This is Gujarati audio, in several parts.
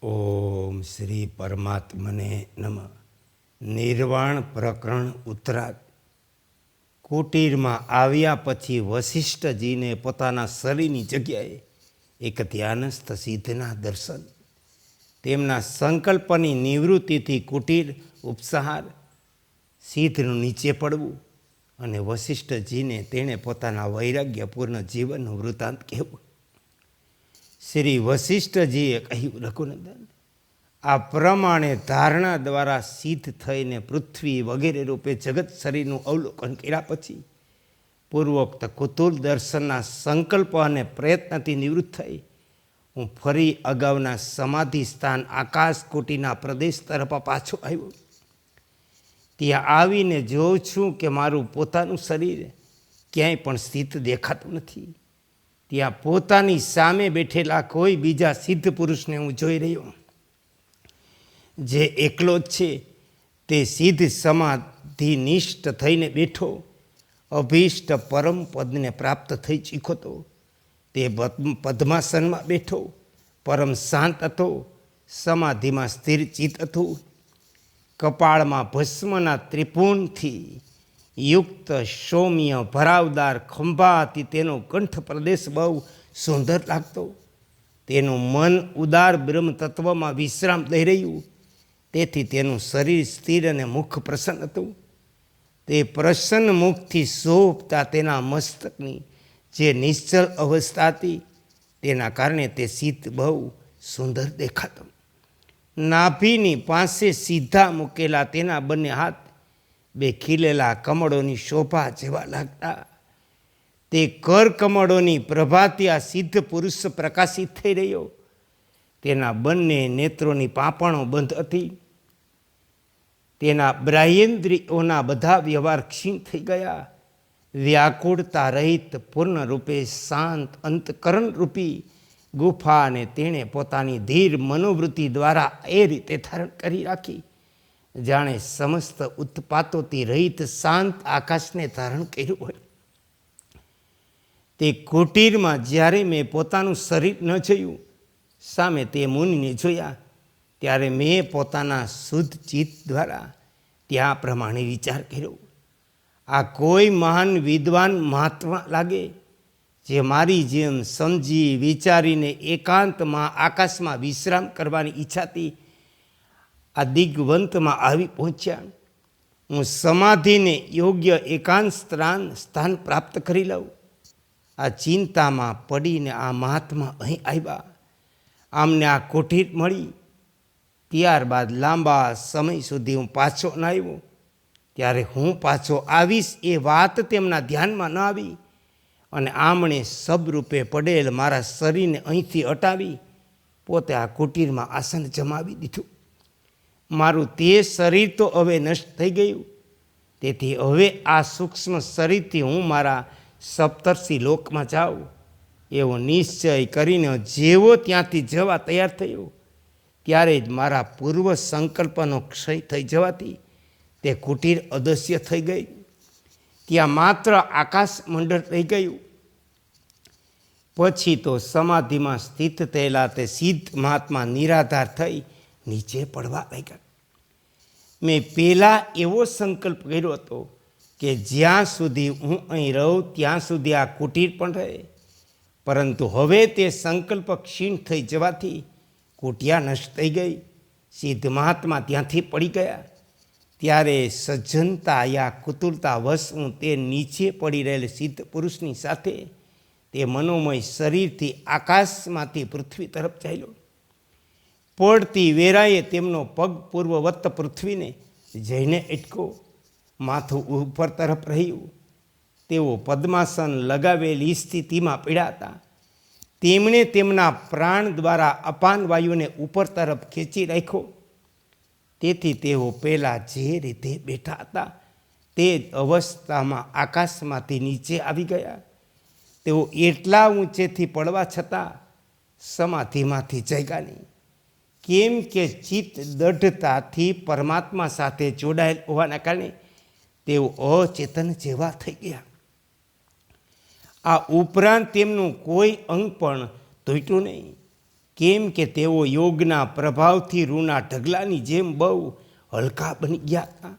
ઓમ શ્રી પરમાત્મને નમઃ. નિર્વાણ પ્રકરણ ઉત્તરાર્ધ. કુટીરમાં આવ્યા પછી વશિષ્ઠજીને પોતાના શરીરની જગ્યાએ એક ધ્યાનસ્થ સિદ્ધના દર્શન. તેમના સંકલ્પની નિવૃત્તિથી કુટીર ઉપસાર સિદ્ધનું નીચે પડવું અને વશિષ્ઠજીને તેણે પોતાના વૈરાગ્યપૂર્ણ જીવનનું વૃત્તાંત કહેવું. શ્રી વશિષ્ઠજીએ કહ્યું, રઘુનંદન, આ પ્રમાણે ધારણા દ્વારા સિદ્ધ થઈને પૃથ્વી વગેરે રૂપે જગત શરીરનું અવલોકન કર્યા પછી પૂર્વોક્ત કુતુલ દર્શનના સંકલ્પ અને પ્રયત્નથી નિવૃત્ત થઈ હું ફરી અગાઉના સમાધિ સ્થાન આકાશકોટીના પ્રદેશ તરફ પાછો આવ્યો. ત્યાં આવીને જોઉં છું કે મારું પોતાનું શરીર ક્યાંય પણ સ્થિત દેખાતું નથી. ત્યાં પોતાની સામે બેઠેલા કોઈ બીજા સિદ્ધ પુરુષને હું જોઈ રહ્યો, જે એકલો જ છે. તે સિદ્ધ સમાધિનિષ્ઠ થઈને બેઠો અભીષ્ટ પરમ પદને પ્રાપ્ત થઈ ચૂક્યો હતો. તે પદ્માસનમાં બેઠો પરમ શાંત હતો, સમાધિમાં સ્થિર ચિત્ત હતું. કપાળમાં ભસ્મના ત્રિપુણથી યુક્ત સૌમ્ય ભરાવદાર ખંભાથી તેનો કંઠ પ્રદેશ બહુ સુંદર લાગતો. તેનું મન ઉદાર બ્રહ્મ તત્વમાં વિશ્રામ દઈ રહ્યું, તેથી તેનું શરીર સ્થિર અને મુખ પ્રસન્ન હતું. તે પ્રસન્ન મુખથી શોભતા તેના મસ્તકની જે નિશ્ચલ અવસ્થા હતી તેના કારણે તે સિદ્ધ બહુ સુંદર દેખાતો. નાભીની પાસે સીધા મૂકેલા તેના બંને હાથ બે ખીલેલા કમળોની શોભા જેવા લાગતા. તે કરકમળોની પ્રભાથી આ સિદ્ધ પુરુષ પ્રકાશિત થઈ રહ્યો. તેના બંને નેત્રોની પાંપણો બંધ હતી. તેના બાહ્યેન્દ્રિયોના બધા વ્યવહાર ક્ષીણ થઈ ગયા. વ્યાકુળતા રહિત પૂર્ણ રૂપે શાંત અંતકરણ રૂપી ગુફાને તેણે પોતાની ધીર મનોવૃત્તિ દ્વારા એ રીતે ધારણ કરી રાખી, જાણે સમસ્ત ઉત્પાતોથી રહિત શાંત આકાશને ધારણ કર્યું હોય. તે કુટીરમાં જ્યારે મેં પોતાનું શરીર ન જોયું, સામે તે મુનિને જોયા, ત્યારે મેં પોતાના શુદ્ધ ચિત્ત દ્વારા ત્યાં પ્રમાણે વિચાર કર્યો. આ કોઈ મહાન વિદ્વાન મહાત્મા લાગે, જે મારી જેમ સમજી વિચારીને એકાંતમાં આકાશમાં વિશ્રામ કરવાની ઈચ્છાથી આ દિગ્વંતમાં આવી પહોંચ્યા. હું સમાધિને યોગ્ય એકાંત સ્થાન પ્રાપ્ત કરી લઉં, આ ચિંતામાં પડીને આ મહાત્મા અહીં આવ્યા. આમને આ કુટીર મળી. ત્યારબાદ લાંબા સમય સુધી હું પાછો ન આવ્યો. ત્યારે હું પાછો આવીશ એ વાત તેમના ધ્યાનમાં ન આવી અને આમણે સબરૂપે પડેલ મારા શરીરને અહીંથી હટાવી પોતે આ કુટીરમાં આસન જમાવી દીધું. મારું તે શરીર તો હવે નષ્ટ થઈ ગયું, તેથી હવે આ સૂક્ષ્મ શરીરથી હું મારા સપ્તર્ષિ લોકમાં જાઉં એવો નિશ્ચય કરીને જેવો ત્યાંથી જવા તૈયાર થયો, ત્યારે જ મારા પૂર્વ સંકલ્પનો ક્ષય થઈ જવાથી તે કુટીર અદૃશ્ય થઈ ગઈ. ત્યાં માત્ર આકાશ મંડળ રહી ગયું. પછી તો સમાધિમાં સ્થિત થયેલા તે સિદ્ધ મહાત્મા નિરાધાર થઈ નીચે પડવા લાગ્યા. મેં પહેલાં એવો સંકલ્પ કર્યો હતો કે જ્યાં સુધી હું અહીં રહું ત્યાં સુધી આ કુટીર પણ રહે, પરંતુ હવે તે સંકલ્પ ક્ષીણ થઈ જવાથી કુટિયા નષ્ટ થઈ ગઈ. સિદ્ધ મહાત્મા ત્યાંથી પડી ગયા. ત્યારે સજ્જનતા યા કુતુલતા વશ હું તે નીચે પડી રહેલ સિદ્ધ પુરુષની સાથે તે મનોમય શરીરથી આકાશમાંથી પૃથ્વી તરફ ચાલ્યો. પડતી વેરાએ તેમનો પગ પૂર્વવત્ત પૃથ્વીને જઈને અટકો, માથું ઉપર તરફ રહ્યું. તેઓ પદ્માસન લગાવેલી સ્થિતિમાં પડ્યા હતા. તેમણે તેમના પ્રાણ દ્વારા અપાન વાયુને ઉપર તરફ ખેંચી રાખ્યો. તેથી તેઓ પહેલાં જે રીતે બેઠા હતા તે જ અવસ્થામાં આકાશમાંથી નીચે આવી ગયા. તેઓ એટલા ઊંચેથી પડવા છતાં સમાધિમાંથી જાગ્યા નહીં, કેમ કે ચિત્ત દઢતાથી પરમાત્મા સાથે જોડાયેલ હોવાના કારણે તેઓ અચેતન જેવા થઈ ગયા. આ ઉપરાંત તેમનું કોઈ અંગ પણ તૂટ્યું નહીં, કેમ કે તેઓ યોગના પ્રભાવથી રૂના ઢગલાની જેમ બહુ હલકા બની ગયા હતા.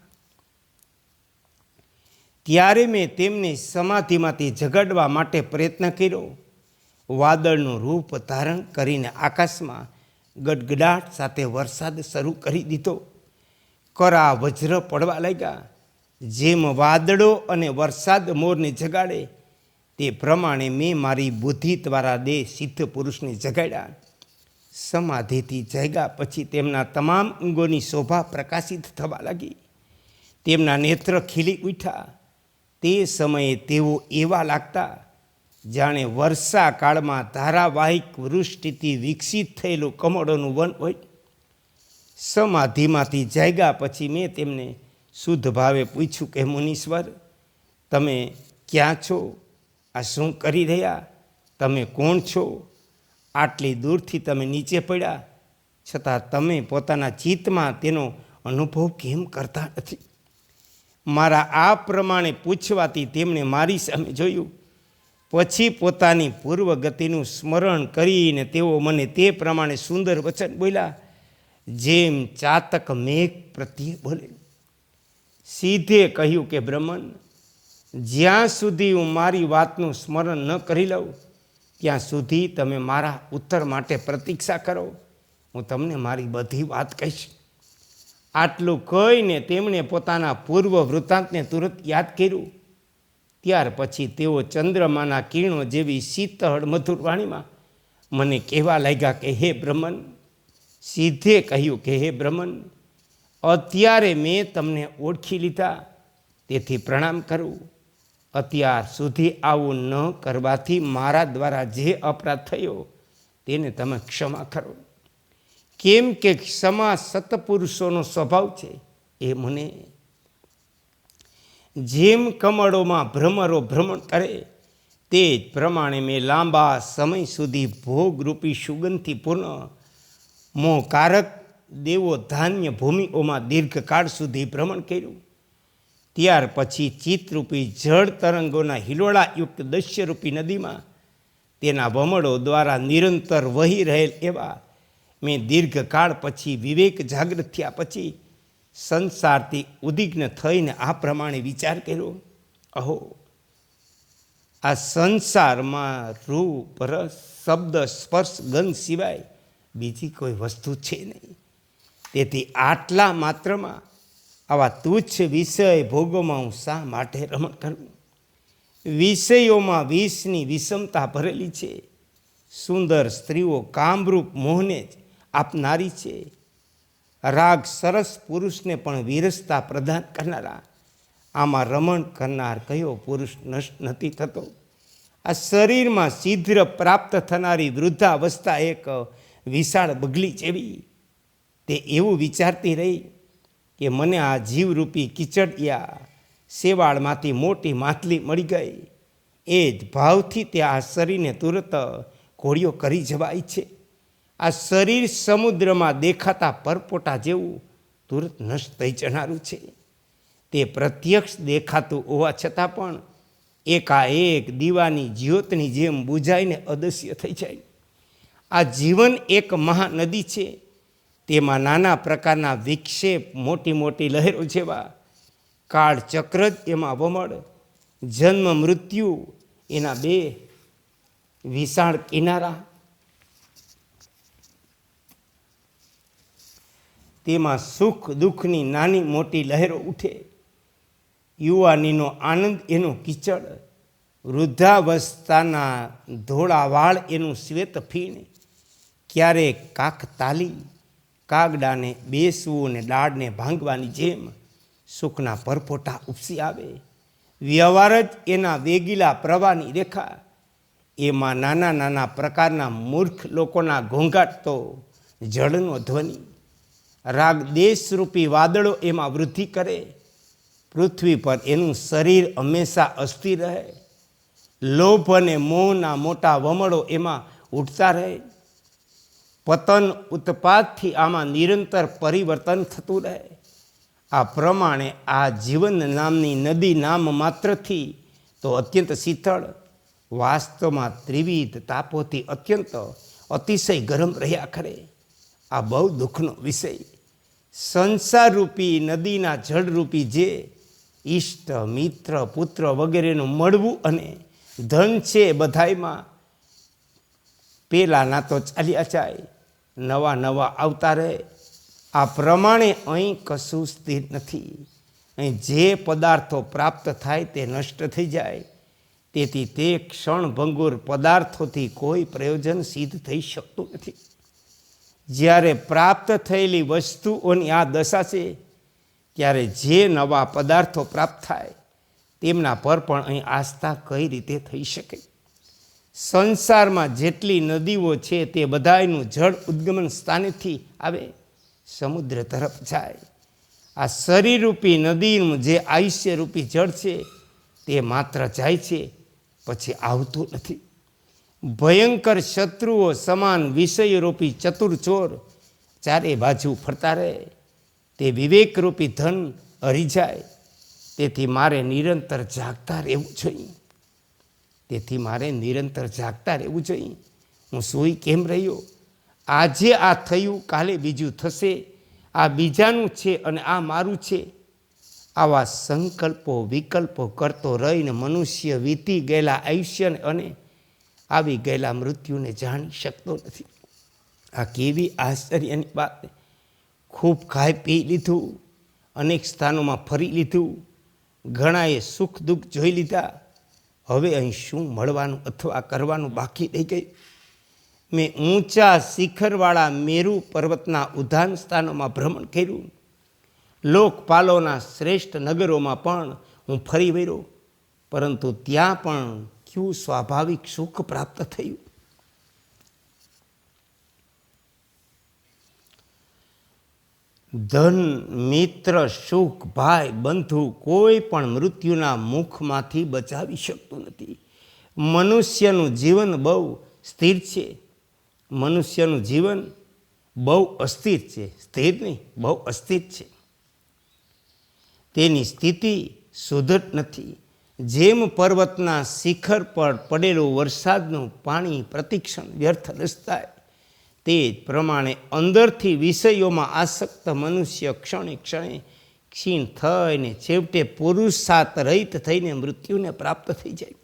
ત્યારે મેં તેમને સમાધિમાંથી જગાડવા માટે પ્રયત્ન કર્યો. વાદળનું રૂપ ધારણ કરીને આકાશમાં ગડગડાટ સાથે વરસાદ શરૂ કરી દીધો. કરા વજ્ર પડવા લાગ્યા. જેમ વાદળો અને વરસાદ મોરને જગાડે તે પ્રમાણે મેં મારી બુદ્ધિ દ્વારા દેહ સિદ્ધ પુરુષને જગાડ્યા. સમાધિથી જાગ્યા પછી તેમના તમામ અંગોની શોભા પ્રકાશિત થવા લાગી. તેમના નેત્ર ખીલી ઉઠ્યા. તે સમયે તેઓ એવા લાગતા જાણે વર્ષા કાળમાં ધારાવાહિક વૃષ્ટિથી વિકસિત થયેલું કમળોનું વન હોય. સમાધિમાંથી જાગ્યા પછી મેં તેમને શુદ્ધ ભાવે પૂછ્યું કે મુનીશ્વર, તમે ક્યાં છો? આ શું કરી રહ્યા? તમે કોણ છો? આટલી દૂરથી તમે નીચે પડ્યા છતાં તમે પોતાના ચિત્તમાં તેનો અનુભવ કેમ કરતા નથી? મારા આ પ્રમાણે પૂછવાથી તેમણે મારી સામે જોયું. પછી પોતાની પૂર્વગતિનું સ્મરણ કરીને તેઓ મને તે પ્રમાણે સુંદર વચન બોલ્યા, જેમ ચાતક મેઘ પ્રત્યે બોલે. સીધે કહ્યું કે બ્રહ્મન, જ્યાં સુધી હું મારી વાતનું સ્મરણ ન કરી લઉં ત્યાં સુધી તમે મારા ઉત્તર માટે પ્રતીક્ષા કરો. હું તમને મારી બધી વાત કહીશ. આટલું કહીને તેમણે પોતાના પૂર્વ વૃત્તાંતને તુરંત યાદ કર્યું. ત્યાર પછી તેઓ ચંદ્રમાના કિરણો જેવી શીતળ મધુર વાણીમાં મને કહેવા લાગ્યા કે હે બ્રહ્મન, સીધે કહ્યું કે હે બ્રહ્મન, અત્યારે મેં તમને ઓળખી લીધા, તેથી પ્રણામ કરું. અત્યાર સુધી આવું ન કરવાથી મારા દ્વારા જે અપરાધ થયો તેને તમે ક્ષમા કરો. કેમ કે ક્ષમા સત્પુરુષોનો સ્વભાવ છે. એ મને જેમ કમળોમાં ભ્રમરો ભ્રમણ કરે તે જ પ્રમાણે મેં લાંબા સમય સુધી ભોગરૂપી સુગંધથી પૂર્ણ મોહકારક દેવો ધાન્ય ભૂમિઓમાં દીર્ઘકાળ સુધી ભ્રમણ કર્યું. ત્યાર પછી ચિત્તરૂપી જળ તરંગોના હિલોળાયુક્ત દસ્યરૂપી નદીમાં તેના વમળો દ્વારા નિરંતર વહી રહેલ એવા મેં દીર્ઘકાળ પછી વિવેક જાગૃત થયા પછી સંસારથી ઉદ્વિગ્ન થઈને આ પ્રમાણે વિચાર કર્યો, અહો, આ સંસારમાં રૂપ, રસ, શબ્દ, સ્પર્શ, ગંધ સિવાય બીજી કોઈ વસ્તુ છે નહીં. તેથી આટલા માત્રમાં આવા તુચ્છ વિષય ભોગોમાં હું શા માટે રમણ કરું? વિષયોમાં વિષની વિષમતા ભરેલી છે. સુંદર સ્ત્રીઓ કામરૂપ મોહને જ આપનારી છે. રાગ સરસ પુરુષને પણ વિરસતા પ્રદાન કરનારા. આમાં રમણ કરનાર કયો પુરુષ નષ્ટ નથી થતો? આ શરીરમાં શીઘ્ર પ્રાપ્ત થનારી વૃદ્ધાવસ્થા એક વિશાળ બગલી જેવી. તે એવું વિચારતી રહી કે મને આ જીવરૂપી કિચડિયા શેવાળમાંથી મોટી માછલી મળી ગઈ. એ જ ભાવથી તે આ શરીરને તુરત ઘોડિયો કરી જવાય છે. આ શરીર સમુદ્રમાં દેખાતા પરપોટા જેવું તુરત નષ્ટ થઈ જનારું છે. તે પ્રત્યક્ષ દેખાતું હોવા છતાં પણ એકાએક દીવાની જ્યોતની જેમ બુઝાઈને અદસ્ય થઈ જાય. આ જીવન એક મહાનદી છે. તેમાં નાના પ્રકારના વિક્ષેપ, મોટી મોટી લહેરો જેવા કાળચક્ર જ એમાં વમળ, જન્મ મૃત્યુ એના બે વિશાળ કિનારા. તેમાં સુખ દુઃખની નાની મોટી લહેરો ઉઠે. યુવાનીનો આનંદ એનું કીચડ, વૃદ્ધાવસ્થાના ધોળા વાળ એનું શ્વેત ફીણ. ક્યારેક કાક તાલી કાગડાને બેસવું અને દાળને ભાંગવાની જેમ સુખના પરપોટા ઉપસી આવે. વ્યવહાર જ એના વેગીલા પ્રવાહની રેખા. એમાં નાના નાના પ્રકારના મૂર્ખ લોકોના ઘોંઘાટ તો જળનો ધ્વનિ. રાગ દેશરૂપી વાદળો એમાં વૃદ્ધિ કરે. પૃથ્વી પર એનું શરીર હંમેશા અસ્થિર રહે. લોભ અને મોહના મોટા વમળો એમાં ઉઠતા રહે. પતન ઉત્પાદથી આમાં નિરંતર પરિવર્તન થતું રહે. આ પ્રમાણે આ જીવન નામની નદી નામ માત્રથી તો અત્યંત શીતળ, વાસ્તવમાં ત્રિવિધ તાપોથી અત્યંત અતિશય ગરમ રહ્યા ખરે. આ બહુ દુઃખનો વિષય. સંસારરૂપી નદીના જળરૂપી જે ઈષ્ટ મિત્ર પુત્ર વગેરેનું મળવું અને ધન છે બધાયમાં પેલાના તો ચાલ્યા જાય, નવા નવા આવતા રહે. આ પ્રમાણે અહીં કશું સ્થિર નથી. અહીં જે પદાર્થો પ્રાપ્ત થાય તે નષ્ટ થઈ જાય. તેથી તે ક્ષણભંગુર પદાર્થોથી કોઈ પ્રયોજન સિદ્ધ થઈ શકતું નથી. જ્યારે પ્રાપ્ત થયેલી વસ્તુઓની આ દશા છે ત્યારે જે નવા પદાર્થો પ્રાપ્ત થાય તેમના પર પણ અહીં આસ્થા કઈ રીતે થઈ શકે? સંસારમાં જેટલી નદીઓ છે તે બધાયનું જળ ઉદ્ગમન સ્થાનેથી આવે, સમુદ્ર તરફ જાય. આ શરીરરૂપી નદીનું જે આયુષ્યરૂપી જળ છે તે માત્ર જાય છે, પછી આવતું નથી. ભયંકર શત્રુઓ સમાન વિષયરૂપી ચતુર ચોર ચારે બાજુ ફરતા રહે. તે વિવેકરૂપી ધન હરી જાય. તેથી મારે નિરંતર જાગતા રહેવું જોઈએ. હું સૂઈ કેમ રહ્યો? આજે આ થયું, કાલે બીજું થશે. આ બીજાનું છે અને આ મારું છે. આવા સંકલ્પો વિકલ્પો કરતો રહીને મનુષ્ય વીતી ગયેલા આયુષ્યને અને આવી ગયેલા મૃત્યુને જાણી શકતો નથી. આ કેવી આશ્ચર્યની વાત! ખૂબ ખાઈ પી લીધું, અનેક સ્થાનોમાં ફરી લીધું, ઘણાએ સુખ દુઃખ જોઈ લીધા. હવે અહીં શું મળવાનું અથવા કરવાનું બાકી રહી ગયું? મેં ઊંચા શિખરવાળા મેરુ પર્વતના ઉદ્યાન સ્થાનોમાં ભ્રમણ કર્યું. લોકપાલોના શ્રેષ્ઠ નગરોમાં પણ હું ફરી વળ્યો, પરંતુ ત્યાં પણ ક્યું સ્વાભાવિક સુખ પ્રાપ્ત થયું? ધન મિત્ર સુખ ભાઈ બંધુ કોઈ પણ મૃત્યુના મુખમાંથી બચાવી શકતું નથી. મનુષ્યનું જીવન બહુ સ્થિર છે. મનુષ્યનું જીવન બહુ અસ્થિર છે. સ્થિર નહીં, બહુ અસ્થિર છે. તેની સ્થિતિ સુદૃઢ નથી. જેમ પર્વતના શિખર પર પડેલું વરસાદનું પાણી પ્રતિક્ષણ વ્યર્થ રસતાય, તે જ પ્રમાણે અંદરથી વિષયોમાં આસક્ત મનુષ્ય ક્ષણે ક્ષણે ક્ષીણ થઈને છેવટે પુરુષાર્થ રહિત થઈને મૃત્યુને પ્રાપ્ત થઈ જાય.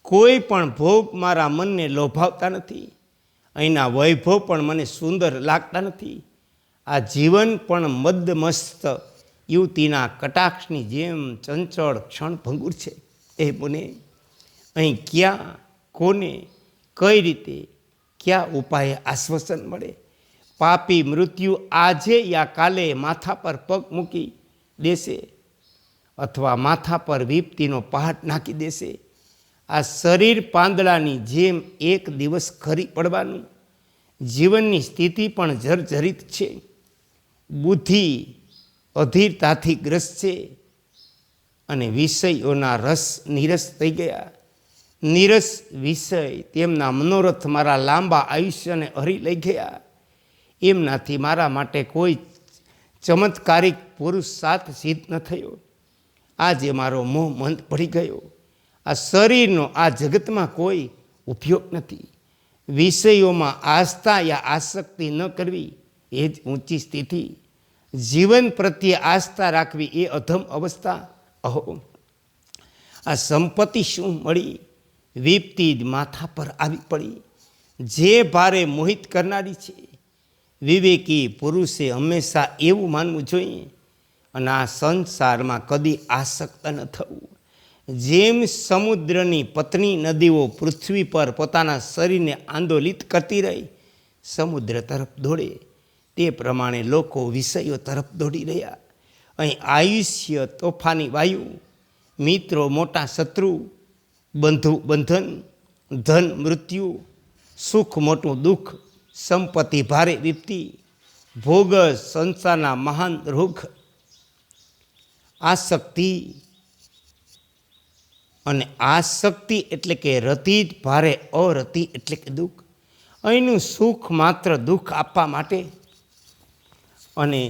કોઈ પણ ભોગ મારા મનને લોભાવતા નથી. અહીંના વૈભવ પણ મને સુંદર લાગતા નથી. આ જીવન પણ મદમસ્ત યુવતીના કટાક્ષની જેમ ચંચળ ક્ષણભંગુર છે. એ મને અહીં ક્યાં, કોને, કઈ રીતે, કયા ઉપાયે આશ્વાસન મળે? પાપી મૃત્યુ આજે યા કાલે માથા પર પગ મૂકી દેશે અથવા માથા પર વિપત્તિનો પહાડ નાખી દેશે. આ શરીર પાંદડાની જેમ એક દિવસ ખરી પડવાનું. જીવનની સ્થિતિ પણ જર્જરિત છે. બુદ્ધિ અધીરતાથી ગ્રસ્ત છે અને વિષયોના રસ નીરસ થઈ ગયા. નીરસ વિષય તેમના મનોરથ મારા લાંબા આયુષ્યને હરી લઈ ગયા. એમનાથી મારા માટે કોઈ ચમત્કારિક પુરુષાર્થ સિદ્ધ ન થયો. આજે મારો મોહ મંદ પડી ગયો. આ શરીરનો આ જગતમાં કોઈ ઉપયોગ નથી. વિષયોમાં આસ્થા યા આસક્તિ ન કરવી એ જ ઊંચી સ્થિતિ. જીવન પ્રત્યે આસ્થા રાખવી એ અધમ અવસ્થા. અહો, આ સંપત્તિ શું મળી? વિપત્તિ જ માથા પર આવી પડી, જે ભારે મોહિત કરનારી છે. વિવેકી પુરુષે હંમેશા એવું માનવું જોઈએ અને આ સંસારમાં કદી આસક્ત ન થવું. જેમ સમુદ્રની પત્ની નદીઓ પૃથ્વી પર પોતાના શરીરને આંદોલિત કરતી રહી સમુદ્ર તરફ દોડે, તે પ્રમાણે લોકો વિષયો તરફ દોડી રહ્યા. અહીં આયુષ્ય તોફાની વાયુ, મિત્રો મોટા શત્રુ, બંધુ બંધન, ધન મૃત્યુ, સુખ મોટું દુઃખ, સંપત્તિ ભારે વિપત્તિ, ભોગ સંસારના મહાન રોગ, આસક્તિ અને આસક્તિ એટલે કે રતિ જ ભારે, અરતિ એટલે કે દુઃખ. અહીંનું સુખ માત્ર દુઃખ આપવા માટે અને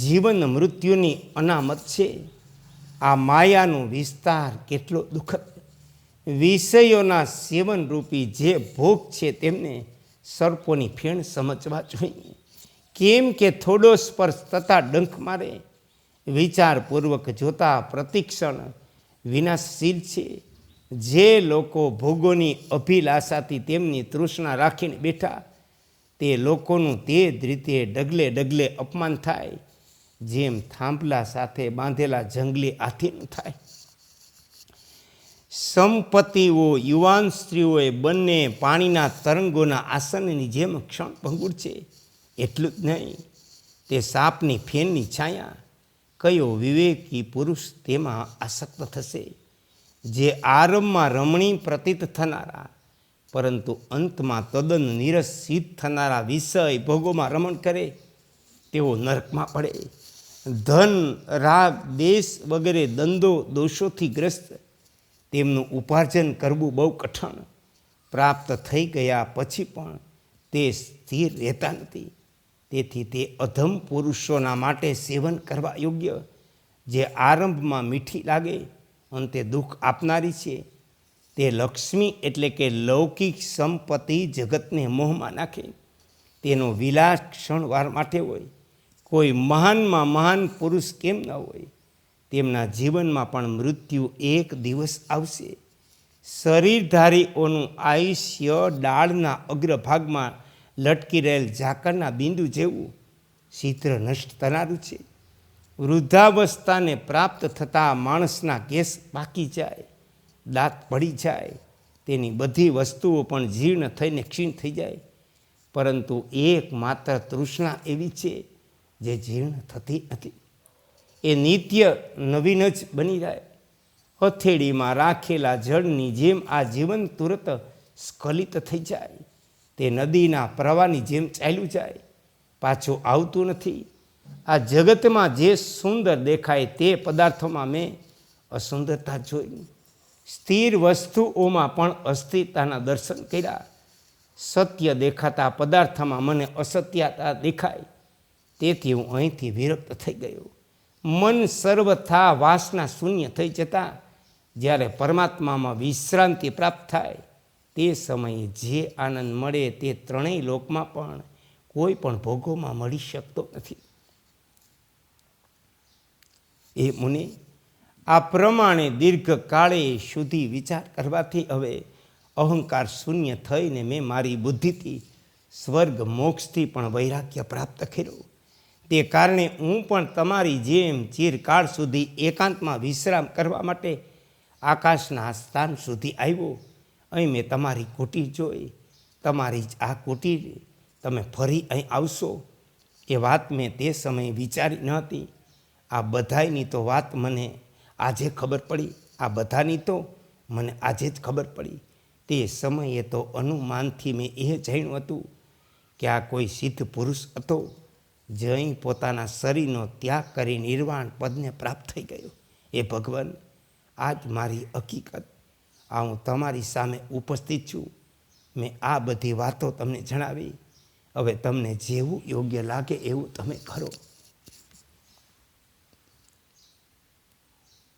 જીવન મૃત્યુની અનામત છે. આ માયાનો વિસ્તાર કેટલો દુઃખદ! વિષયોના સેવનરૂપી જે ભોગ છે તેમને સર્પોની ફેણ સમજવા જોઈએ. કેમ કે થોડો સ્પર્શ થતાં ડંખ મારે, વિચારપૂર્વક જોતા પ્રતિક્ષણ વિનાશશીલ છે. જે લોકો ભોગોની અભિલાષાથી તેમની તૃષ્ણા રાખીને બેઠા, તે લોકોનું તે જ રીતે ડગલે ડગલે અપમાન થાય, જેમ થાંભલા સાથે બાંધેલા જંગલી હાથીનું થાય. સંપત્તિઓ, યુવાન સ્ત્રીઓએ બંને પાણીના તરંગોના આસનની જેમ ક્ષણભંગુર છે. એટલું જ નહીં, તે સાપની ફેનની છાયા. કયો વિવેકી પુરુષ તેમાં આસક્ત થશે? જે આરંભમાં રમણીય પ્રતીત થનારા, પરંતુ અંતમાં તદ્દન નીરસ સિદ્ધ થનારા વિષય ભોગોમાં રમણ કરે, તેઓ નરકમાં પડે. ધન, રાગ, દેશ વગેરે દંદો દોષોથી ગ્રસ્ત, તેમનું ઉપાર્જન કરવું બહુ કઠણ. પ્રાપ્ત થઈ ગયા પછી પણ તે સ્થિર રહેતા નથી. તેથી તે અધમ પુરુષોના માટે સેવન કરવા યોગ્ય, જે આરંભમાં મીઠી લાગે અંતે દુઃખ આપનારી છે. તે લક્ષ્મી એટલે કે લૌકિક સંપત્તિ જગતને મોહમાં નાખે. તેનો વિલાસ ક્ષણવાર માટે હોય. કોઈ મહાનમાં મહાન પુરુષ કેમ ન હોય, તેમના જીવનમાં પણ મૃત્યુ એક દિવસ આવશે. શરીરધારીઓનું આયુષ્ય ડાળના અગ્રભાગમાં લટકી રહેલ ઝાકળના બિંદુ જેવું શીઘ્ર નષ્ટ થનારું છે. વૃદ્ધાવસ્થાને પ્રાપ્ત થતાં માણસના કેસ પાકી જાય, દાંત પડી જાય, તેની બધી વસ્તુઓ પણ જીર્ણ થઈને ક્ષીણ થઈ જાય. પરંતુ એકમાત્ર તૃષ્ણા એવી છે જે જીર્ણ થતી નથી. એ નિત્ય નવીન જ બની જાય. હથેળીમાં રાખેલા જળની જેમ આ જીવન તુરત સ્ખલિત થઈ જાય. તે નદીના પ્રવાહની જેમ ચાલ્યું જાય, પાછું આવતું નથી. આ જગતમાં જે સુંદર દેખાય તે પદાર્થોમાં મેં અસુંદરતા જોઈ. સ્થિર વસ્તુઓમાં પણ અસ્થિરતાના દર્શન કર્યા. સત્ય દેખાતા પદાર્થમાં મને અસત્યતા દેખાય. તેથી હું અહીંથી વિરક્ત થઈ ગયો. મન સર્વથા વાસના શૂન્ય થઈ જતા જ્યારે પરમાત્મામાં વિશ્રાંતિ પ્રાપ્ત થાય, તે સમયે જે આનંદ મળે તે ત્રણેય લોકમાં પણ કોઈ પણ ભોગોમાં મળી શકતો નથી. એ મુનિ, આ પ્રમાણે દીર્ઘકાળે સુધી વિચાર કરવાથી હવે અહંકાર શૂન્ય થઈને મેં મારી બુદ્ધિથી સ્વર્ગ મોક્ષથી પણ વૈરાગ્ય પ્રાપ્ત કર્યો. તે કારણે હું પણ તમારી જેમ ચિરકાળ સુધી એકાંતમાં વિશ્રામ કરવા માટે આકાશના સ્થાન સુધી આવ્યો. અહીં મેં તમારી કુટીર જોઈ. તમારી જ આ કુટીર તમે ફરી અહીં આવશો એ વાત મેં તે સમયે વિચારી ન હતી. આ બધાની તો વાત મને આજે ખબર પડી. આ બધાની તો મને આજે જ ખબર પડી. તે સમયે તો અનુમાનથી મેં એ જાણ્યું હતું કે આ કોઈ સિદ્ધ પુરુષ હતો, જે અહીં પોતાના શરીરનો ત્યાગ કરી નિર્વાણ પદને પ્રાપ્ત થઈ ગયો. એ ભગવાન, આજ મારી હકીકત. આ હું તમારી સામે ઉપસ્થિત છું. મેં આ બધી વાતો તમને જણાવી. હવે તમને જેવું યોગ્ય લાગે એવું તમે કરો.